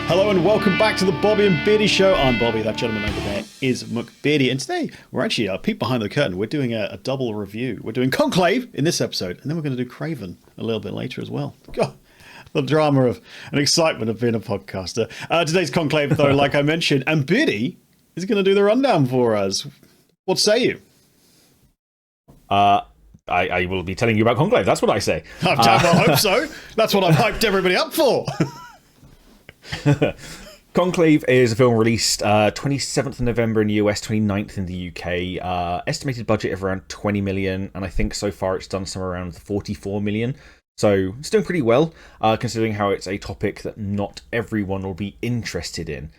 Hello and welcome back to the Bobby and Beardy Show. I'm Bobby, that gentleman over there is McBeardy, and today we're actually a peek behind the curtain. We're doing a double review. We're doing Conclave in this episode, and then we're going to do Craven a little bit later as well. God, the drama of and excitement of being a podcaster. Today's Conclave, though, like I mentioned, and Beardy is going to do the rundown for us. What say you? I will be telling you about Conclave. That's what I say. I hope so. That's what I've hyped everybody up for. Conclave is a film released 27th of November in the US, 29th in the UK. Estimated budget of around 20 million, and I think so far it's done somewhere around 44 million. So it's doing pretty well, considering how it's a topic that not everyone will be interested in.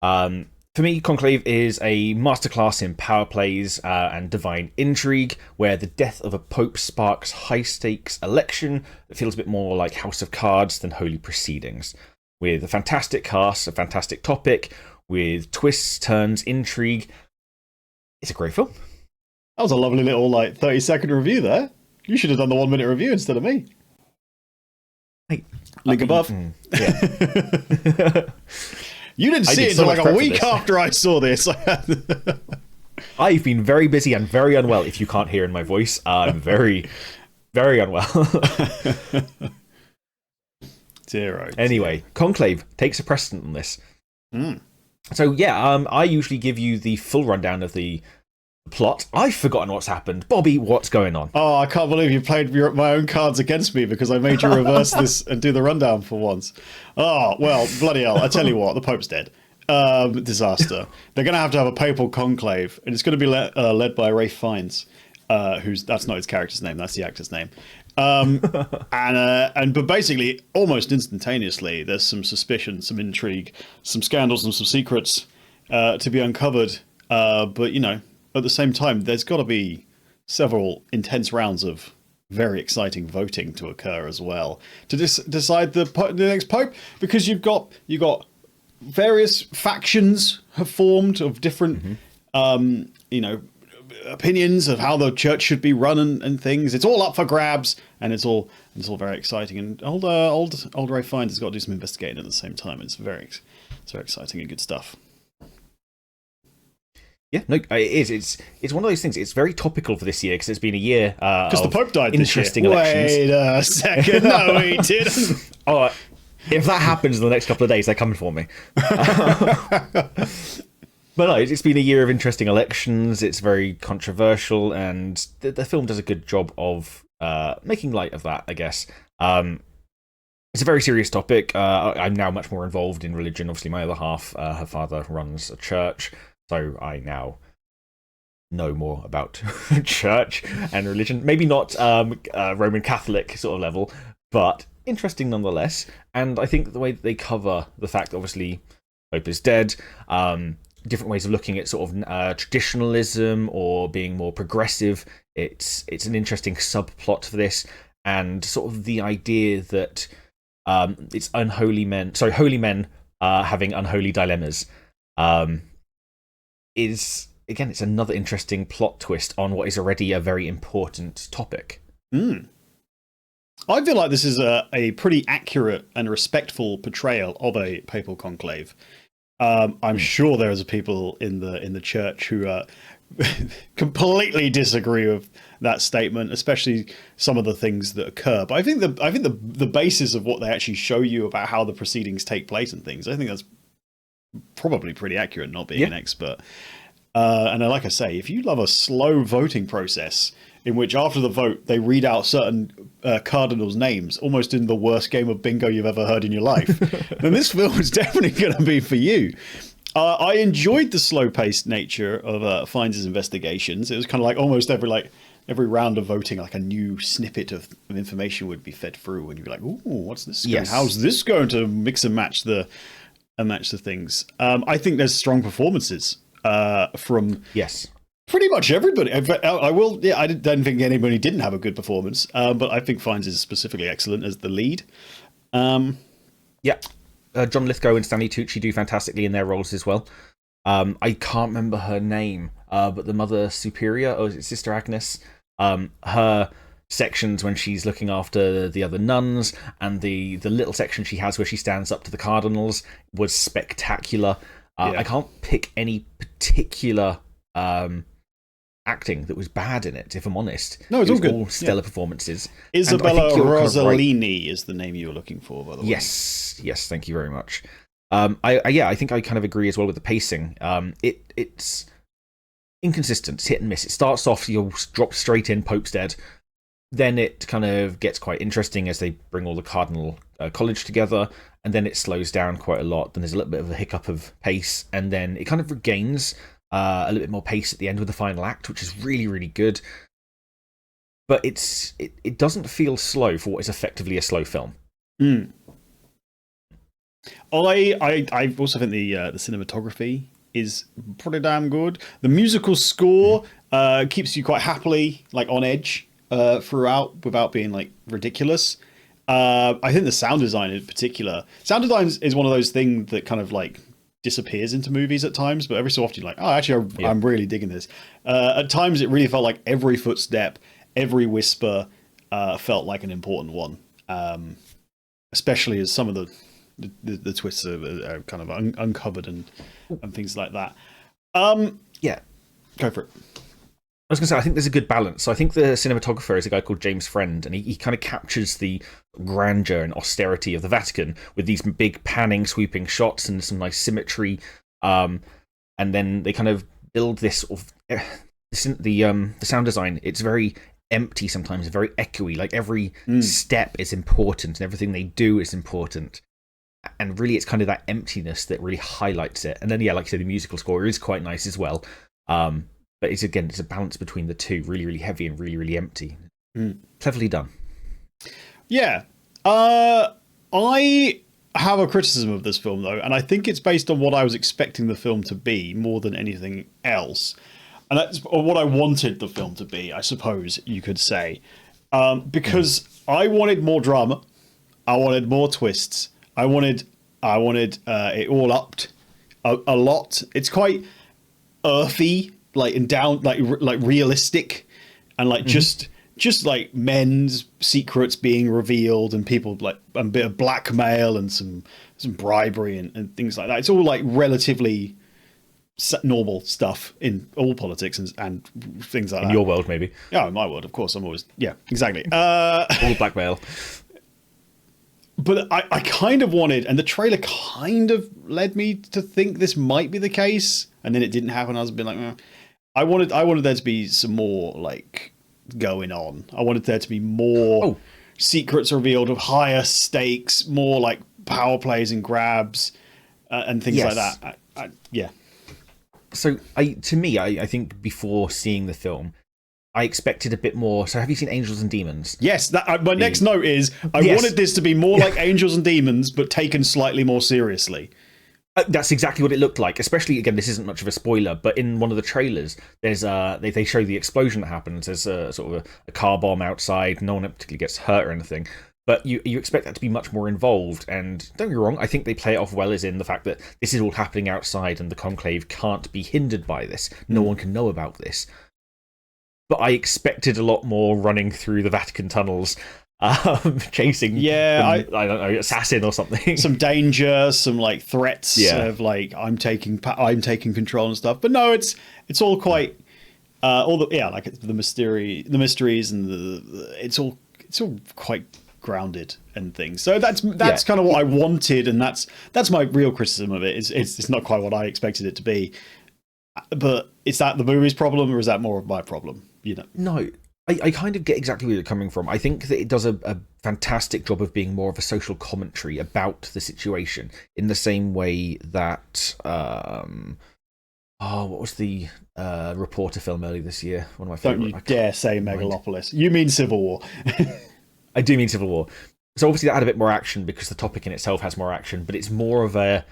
For me, Conclave is a masterclass in power plays and divine intrigue, where the death of a pope sparks high-stakes election that feels a bit more like House of Cards than holy proceedings. With a fantastic cast, a fantastic topic, with twists, turns, intrigue. It's a great film. That was a lovely little 30-second review there. You should have done the 1-minute review instead of me. Hey, link above. Yeah. You didn't see it until like a week after I saw this. I've been very busy and very unwell. If you can't hear in my voice, I'm very, very unwell. Dear. Anyway, Conclave takes a precedent on this. So yeah, I usually give you the full rundown of the plot. I've forgotten what's happened. Bobby, what's going on? Oh, I can't believe you played my own cards against me because I made you reverse this and do the rundown for once. Oh, well, bloody hell. I tell you what, the Pope's dead. Disaster. They're going to have a papal conclave, and it's going to be led by Ralph Fiennes, that's not his character's name, that's the actor's name. But basically, almost instantaneously, there's some suspicion, some intrigue, some scandals, and some secrets to be uncovered. But, you know, at the same time, there's got to be several intense rounds of very exciting voting to occur as well to decide the next pope, because you've got various factions have formed of different, opinions of how the church should be run and things. It's all up for grabs, and it's all very exciting. And old Ray Fiennes has got to do some investigating at the same time. It's very exciting and good stuff. Yeah, no, it is. It's one of those things. It's very topical for this year because it's been a year because the Pope died interesting this year. Elections. Wait a second, no, he didn't. Oh, if that happens in the next couple of days, they're coming for me. But no, it's been a year of interesting elections. It's very controversial, and the film does a good job of making light of that, I guess. It's a very serious topic. I'm now much more involved in religion. Obviously, my other half, her father runs a church, so I now know more about church and religion. Maybe not Roman Catholic sort of level, but interesting nonetheless. And I think the way that they cover the fact that obviously Pope is dead, different ways of looking at sort of traditionalism or being more progressive. It's an interesting subplot for this, and sort of the idea that it's holy men having unholy dilemmas. It's another interesting plot twist on what is already a very important topic. I feel like this is a pretty accurate and respectful portrayal of a papal conclave. I'm sure there is people in the church who completely disagree with that statement, especially some of the things that occur. But I think the basis of what they actually show you about how the proceedings take place and things, I think that's probably pretty accurate, not being an expert. And like I say, if you love a slow voting process in which after the vote they read out certain cardinals' names, almost in the worst game of bingo you've ever heard in your life, then this film is definitely going to be for you. I enjoyed the slow-paced nature of Fiennes' investigations. It was kind of like almost every round of voting, like a new snippet of information would be fed through, and you'd be like, "Ooh, what's this? Yes. How's this going to mix and match the things?" I think there's strong performances from pretty much everybody. I don't think anybody didn't have a good performance, but I think Fiennes is specifically excellent as the lead. John Lithgow and Stanley Tucci do fantastically in their roles as well. I can't remember her name, but the Mother Superior, or is it Sister Agnes? Her sections when she's looking after the other nuns, and the little section she has where she stands up to the cardinals was spectacular. I can't pick any particular acting that was bad in it, if I'm honest. No, it's all good. All stellar performances. Isabella Rossellini is the name you were looking for, by the way. Yes, thank you very much. I think I kind of agree as well with the pacing. It's inconsistent, it's hit and miss. It starts off, you'll drop straight in, Pope's dead. Then it kind of gets quite interesting as they bring all the cardinal college together, and then it slows down quite a lot. Then there's a little bit of a hiccup of pace, and then it kind of regains a little bit more pace at the end with the final act, which is really, really good. But it doesn't feel slow for what is effectively a slow film. I also think the cinematography is pretty damn good. The musical score keeps you quite happily like on edge throughout without being like ridiculous. I think the sound design in particular, sound design is one of those things that kind of like disappears into movies at times, but every so often you're like, oh, actually, I'm really digging this. At times, it really felt like every footstep, every whisper felt like an important one, especially as some of the twists are kind of uncovered and things like that. Go for it. I was going to say, I think there's a good balance. So I think the cinematographer is a guy called James Friend, and he kind of captures the grandeur and austerity of the Vatican with these big panning, sweeping shots and some nice symmetry. And then they kind of build this sort of the sound design. It's very empty sometimes, very echoey. Like every step is important, and everything they do is important. And really, it's kind of that emptiness that really highlights it. And then, like you said, the musical score is quite nice as well. But it's a balance between the two, really, really heavy and really, really empty. Cleverly done. Yeah. I have a criticism of this film, though, and I think it's based on what I was expecting the film to be more than anything else. And that's what I wanted the film to be, I suppose you could say. Because I wanted more drama. I wanted more twists. I wanted it all upped a lot. It's quite earthy, like and down, like realistic, and like just like men's secrets being revealed, and people like a bit of blackmail and some bribery and things like that. It's all like relatively normal stuff in all politics and things like that. In your world, maybe. Yeah, in my world, of course. I'm always exactly. All blackmail. But I kind of wanted, and the trailer kind of led me to think this might be the case, and then it didn't happen. I was a bit like, I wanted there to be some more like going on. I wanted there to be more secrets revealed of higher stakes, more like power plays and grabs and things like that. So to me, I think before seeing the film, I expected a bit more. So have you seen Angels and Demons? Yes. My next note is I wanted this to be more like Angels and Demons, but taken slightly more seriously. That's exactly what it looked like. Especially, again, this isn't much of a spoiler, but in one of the trailers, there's they show the explosion that happens. There's sort of a car bomb outside. No one particularly gets hurt or anything. But you expect that to be much more involved. And don't get me wrong, I think they play it off well, as in the fact that this is all happening outside and the conclave can't be hindered by this. No one can know about this. But I expected a lot more running through the Vatican tunnels, chasing I don't know, assassin or something. Some danger, some like threats of like I'm taking control and stuff. But no, it's all quite the mysteries and it's all quite grounded and things. So that's kind of what I wanted, and that's my real criticism of it. It's not quite what I expected it to be. But is that the movie's problem, or is that more of my problem? No, I kind of get exactly where you're coming from. I think that it does a fantastic job of being more of a social commentary about the situation, in the same way that what was the reporter film earlier this year? One of my favorite. Don't you dare say Megalopolis. You mean Civil War? I do mean Civil War. So obviously that had a bit more action because the topic in itself has more action, but it's more of a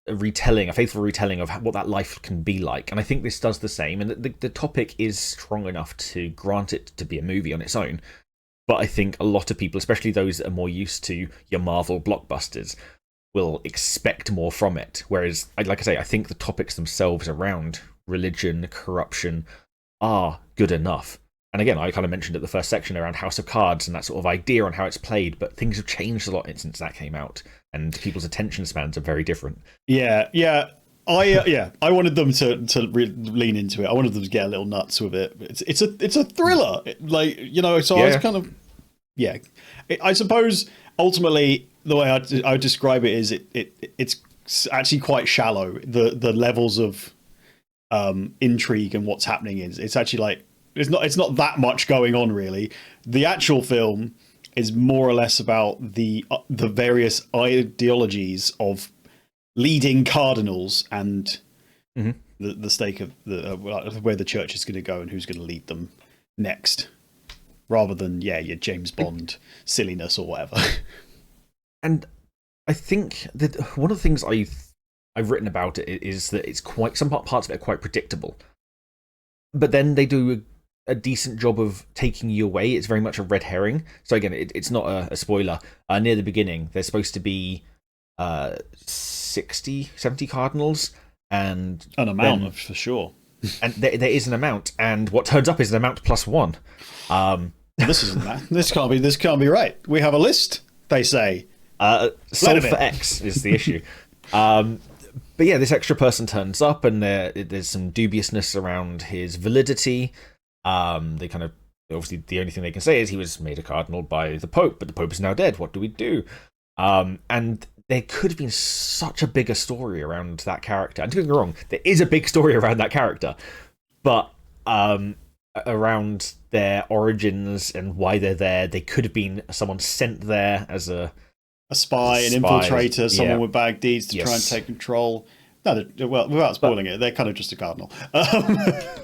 retelling, a faithful retelling of what that life can be like. And I think this does the same. And the topic is strong enough to grant it to be a movie on its own. But I think a lot of people, especially those that are more used to your Marvel blockbusters, will expect more from it. Whereas, like I say, I think the topics themselves around religion, corruption, are good enough. And again, I kind of mentioned at the first section around House of Cards and that sort of idea on how it's played, but things have changed a lot since that came out, and people's attention spans are very different. Yeah. I wanted them to lean into it. I wanted them to get a little nuts with it. It's a thriller, like, you know. So I was kind of I suppose ultimately the way I would describe it is it's actually quite shallow. The levels of intrigue and what's happening is it's actually like it's not that much going on really. The actual film is more or less about the various ideologies of leading cardinals and the stake of where the church is going to go and who's going to lead them next, rather than your James Bond silliness or whatever. And I think that one of the things I've written about it is that it's quite, some parts of it are quite predictable, but then they do a decent job of taking you away. It's very much a red herring. So again, it's not a spoiler. Near the beginning, there's supposed to be 60, 70 cardinals, and an amount for sure. And there is an amount, and what turns up is an amount plus one. This isn't that. This can't be right. We have a list, they say. Sold for X is the issue. But yeah, this extra person turns up, and there's some dubiousness around his validity. They kind of, obviously the only thing they can say is he was made a cardinal by the Pope, but the Pope is now dead. What do we do? And there could have been such a bigger story around that character. And don't get me wrong, there is a big story around that character, but around their origins and why they're there, they could have been someone sent there as a spy, an infiltrator, someone with bad deeds to try and take control. No, well, without spoiling it, they're kind of just a cardinal.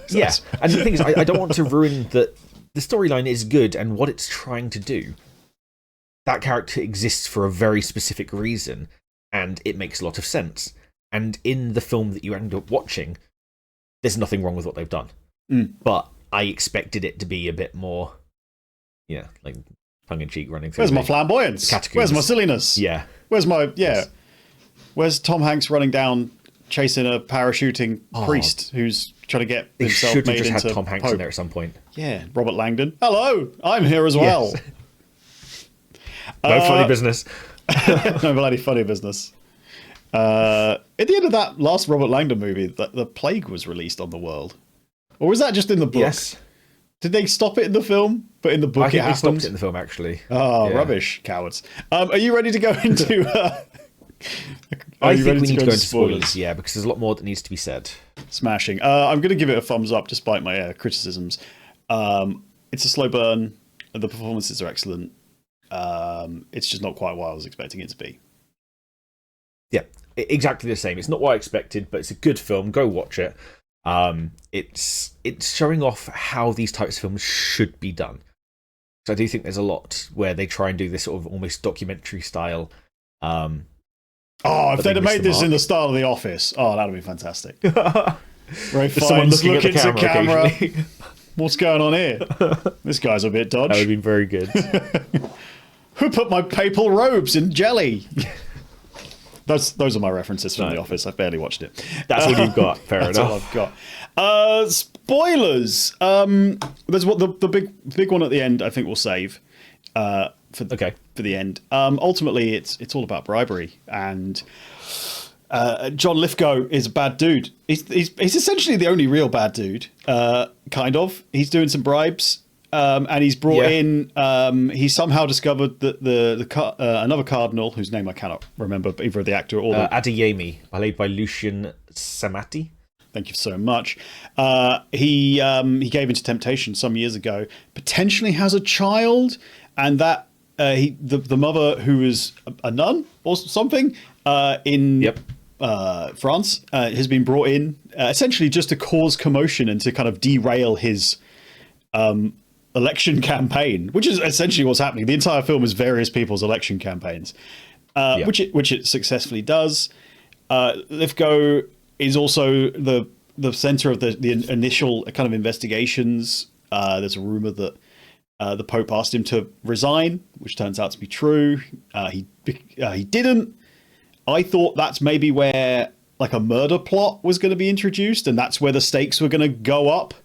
Yeah, and the thing is, I don't want to ruin that. The storyline is good, and what it's trying to do, that character exists for a very specific reason, and it makes a lot of sense. And in the film that you end up watching, there's nothing wrong with what they've done. But I expected it to be a bit more, like tongue-in-cheek running through. Where's my flamboyance? Catacombs. Where's my silliness? Yeah. Where's Tom Hanks running down chasing a parachuting priest who's trying to get himself made into Pope? They should have just had Tom Hanks in there at some point. Yeah, Robert Langdon. Hello, I'm here as well. Yes. No funny business. No bloody funny business. At the end of that last Robert Langdon movie, the plague was released on the world. Or was that just in the book? Yes. Did they stop it in the film? But in the book, I think it happened. they stopped it in the film, actually. Oh, yeah. Rubbish, cowards. Are you ready to go into... I think we need to go into spoilers, yeah, because there's a lot more that needs to be said. Smashing. I'm going to give it a thumbs up, despite my criticisms. It's a slow burn. The performances are excellent. It's just not quite what I was expecting it to be. Yeah, exactly the same. It's not what I expected, but it's a good film. Go watch it. It's showing off how these types of films should be done. So I do think there's a lot where they try and do this sort of almost documentary style. If they'd have made this in the style of The Office, that would be fantastic. Ray someone looking at the camera. What's going on here? This guy's a bit dodge. That would have been very good. Who put my papal robes in jelly? Those are my references from The Office. I've barely watched it. That's what you've got. Fair that's enough. All I've got. Spoilers. There's what the big one at the end. I think we'll save for the end. Ultimately, it's all about bribery, and John Lithgow is a bad dude. He's essentially the only real bad dude. Kind of. He's doing some bribes. And he's brought in. He somehow discovered that another cardinal, whose name I cannot remember, either the actor or Adeyemi, played by Lucian Samati. Thank you so much. He gave into temptation some years ago. Potentially has a child, and that the mother, who is a nun or something in France, has been brought in essentially just to cause commotion and to kind of derail his election campaign, which is essentially what's happening. The entire film is various people's election campaigns, which it successfully does. Lithgow is also the center of the initial kind of investigations. There's a rumor that the Pope asked him to resign, which turns out to be true. He didn't. I thought that's maybe where like a murder plot was going to be introduced, and that's where the stakes were going to go up.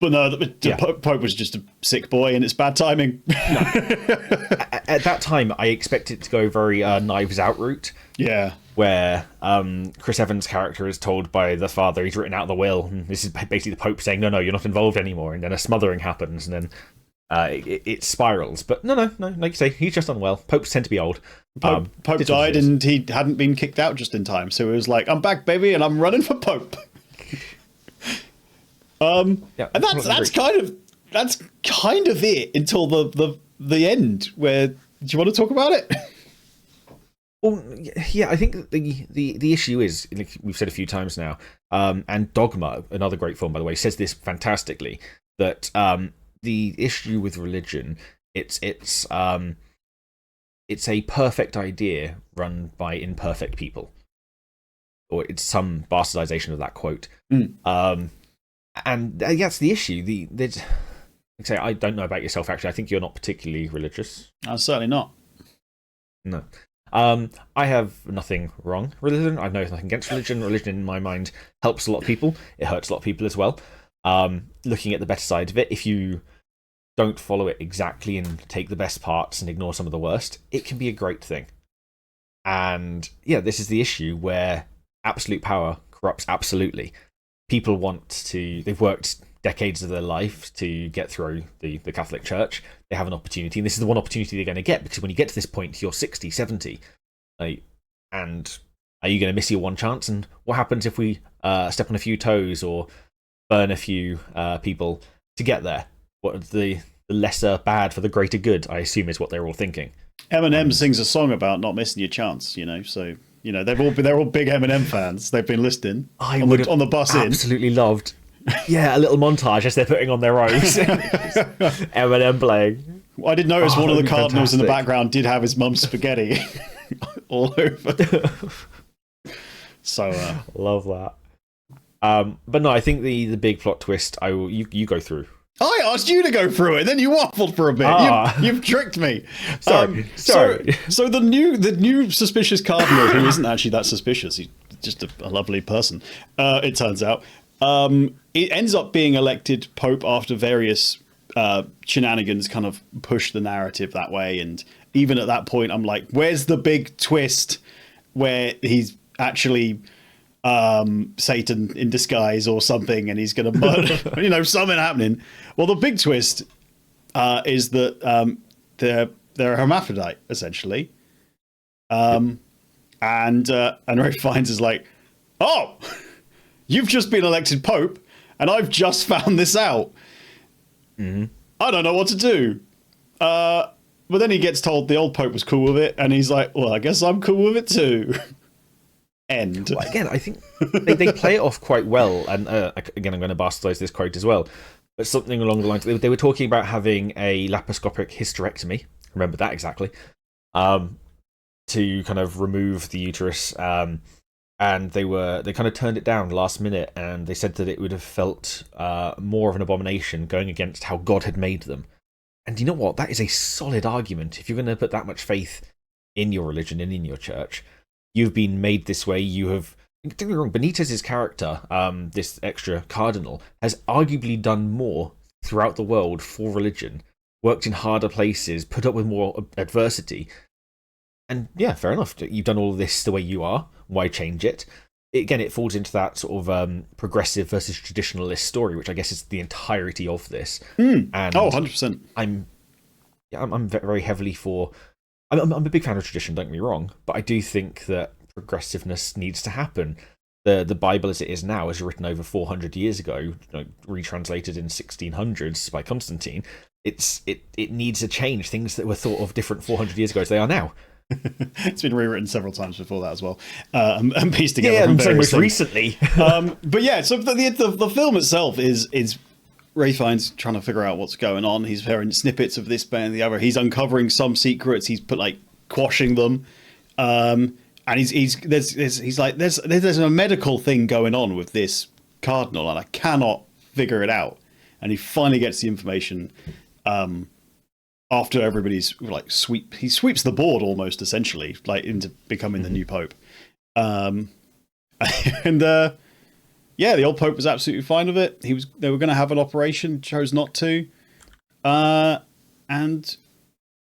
But no, the Pope was just a sick boy, and it's bad timing. At that time, I expected it to go very Knives Out route. Yeah. Where Chris Evans' character is told by the father he's written out the will, and this is basically the Pope saying, no, you're not involved anymore, and then a smothering happens, and then it spirals. But no, like you say, he's just unwell. Popes tend to be old. Pope died, and he hadn't been kicked out just in time, so he was like, I'm back, baby, and I'm running for Pope. And that's kind of it until the end. Where do you want to talk about it? Well, yeah, I think the issue is, like we've said a few times now, and Dogma, another great film by the way, says this fantastically, that the issue with religion, it's a perfect idea run by imperfect people, or it's some bastardization of that quote. And that's the issue. Like I say, I don't know about yourself, actually. I think you're not particularly religious. I'm certainly not. No. I have nothing wrong with religion. I know nothing against religion. Religion, in my mind, helps a lot of people. It hurts a lot of people as well. Looking at the better side of it, if you don't follow it exactly and take the best parts and ignore some of the worst, it can be a great thing. And yeah, this is the issue where absolute power corrupts absolutely. People they've worked decades of their life to get through the Catholic Church. They have an opportunity, and this is the one opportunity they're going to get, because when you get to this point, you're 60, 70. And are you going to miss your one chance? And what happens if we step on a few toes or burn a few people to get there? What is the lesser bad for the greater good, I assume, is what they're all thinking. Eminem sings a song about not missing your chance, so... they're all big Eminem fans. They've been listening on the bus absolutely loved. Yeah, a little montage as they're putting on their robes. Eminem playing. Well, I did notice one of the cardinals in the background did have his mum's spaghetti all over. So love that. But no, I think the big plot twist. You go through. I asked you to go through it, then you waffled for a bit. You've tricked me. Sorry. So the new suspicious cardinal, who isn't actually that suspicious, he's just a lovely person. It turns out, it ends up being elected pope after various shenanigans kind of push the narrative that way. And even at that point, I'm like, where's the big twist where he's actually Satan in disguise or something, and he's going to murder, something happening. Well, the big twist is that they're a hermaphrodite, essentially. And Ralph Fiennes is like, oh, you've just been elected pope, and I've just found this out. Mm-hmm. I don't know what to do. But then he gets told the old pope was cool with it, and he's like, well, I guess I'm cool with it too. End. Well, again, I think they play it off quite well, and again, I'm going to bastardize this quote as well, but something along the lines, they were talking about having a laparoscopic hysterectomy, remember that exactly, to kind of remove the uterus, and they kind of turned it down last minute, and they said that it would have felt more of an abomination going against how God had made them. And you know what? That is a solid argument. If you're going to put that much faith in your religion and in your church, you've been made this way. You have, don't get me wrong, Benitez's character, this extra cardinal, has arguably done more throughout the world for religion, worked in harder places, put up with more adversity. And yeah, fair enough. You've done all of this the way you are. Why change it? Again, it falls into that sort of progressive versus traditionalist story, which I guess is the entirety of this. And 100%. I'm very heavily for... I'm a big fan of tradition, don't get me wrong, but I do think that progressiveness needs to happen. The Bible as it is now is written over 400 years ago, retranslated in 1600s by Constantine. It needs a change. Things that were thought of different 400 years ago as they are now. It's been rewritten several times before that as well, and pieced together. Yeah, from most things. recently. But yeah, so the film itself is Ralph Fiennes trying to figure out what's going on. He's hearing snippets of this and the other. He's uncovering some secrets. He's quashing them, and he's like, there's a medical thing going on with this cardinal, and I cannot figure it out. And he finally gets the information. After everybody's he sweeps the board almost essentially, into becoming the new pope. And yeah, the old Pope was absolutely fine with it. They were going to have an operation, chose not to, and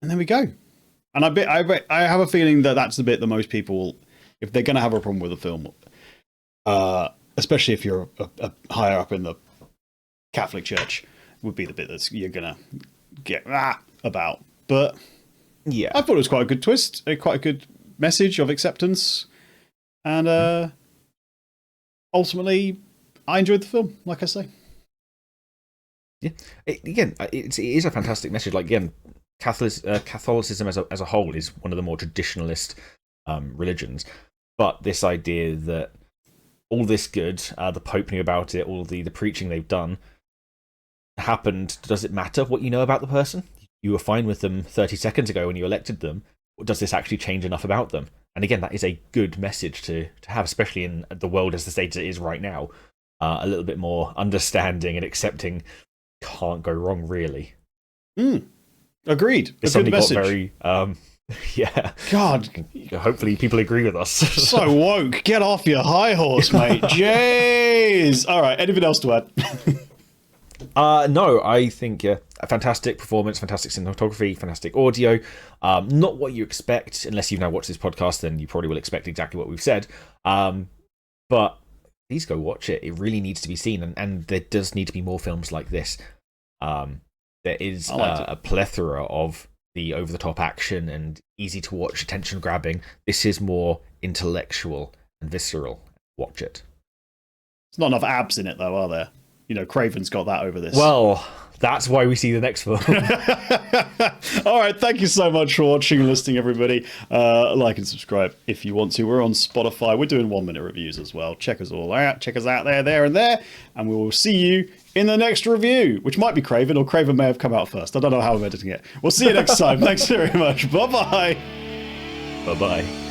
there we go. And I have a feeling that that's the bit that most people, if they're going to have a problem with the film, especially if you're a higher up in the Catholic Church, would be the bit that you're going to get about. But yeah, I thought it was quite a good twist, quite a good message of acceptance, and ultimately, I enjoyed the film. Like I say, yeah. It is a fantastic message. Like again, Catholicism as a whole is one of the more traditionalist religions, but this idea that all this good, the Pope knew about it, all the preaching they've done happened. Does it matter what you know about the person? You were fine with them 30 seconds ago when you elected them. Or does this actually change enough about them? And again, that is a good message to have, especially in the world as the state it is right now. A little bit more understanding and accepting can't go wrong, really. Agreed. It suddenly got very, yeah. God. Hopefully people agree with us. So woke. Get off your high horse, mate. Jeez. All right. Anything else to add? No, I think a fantastic performance, fantastic cinematography, fantastic audio. Not what you expect, unless you've now watched this podcast, then you probably will expect exactly what we've said. But please go watch it. It really needs to be seen, and there does need to be more films like this. There is a plethora of the over-the-top action and easy-to-watch, attention-grabbing. This is more intellectual and visceral. Watch it. There's not enough abs in it, though, are there? You know, Craven's got that over this. Well, that's why we see the next film. All right, thank you so much for watching and listening, everybody. Like and subscribe if you want to. We're on Spotify. We're doing 1-minute reviews as well. Check us all out. Check us out there, and there. And we will see you in the next review, which might be Craven, or Craven may have come out first. I don't know how I'm editing it. We'll see you next time. Thanks very much. Bye-bye. Bye-bye.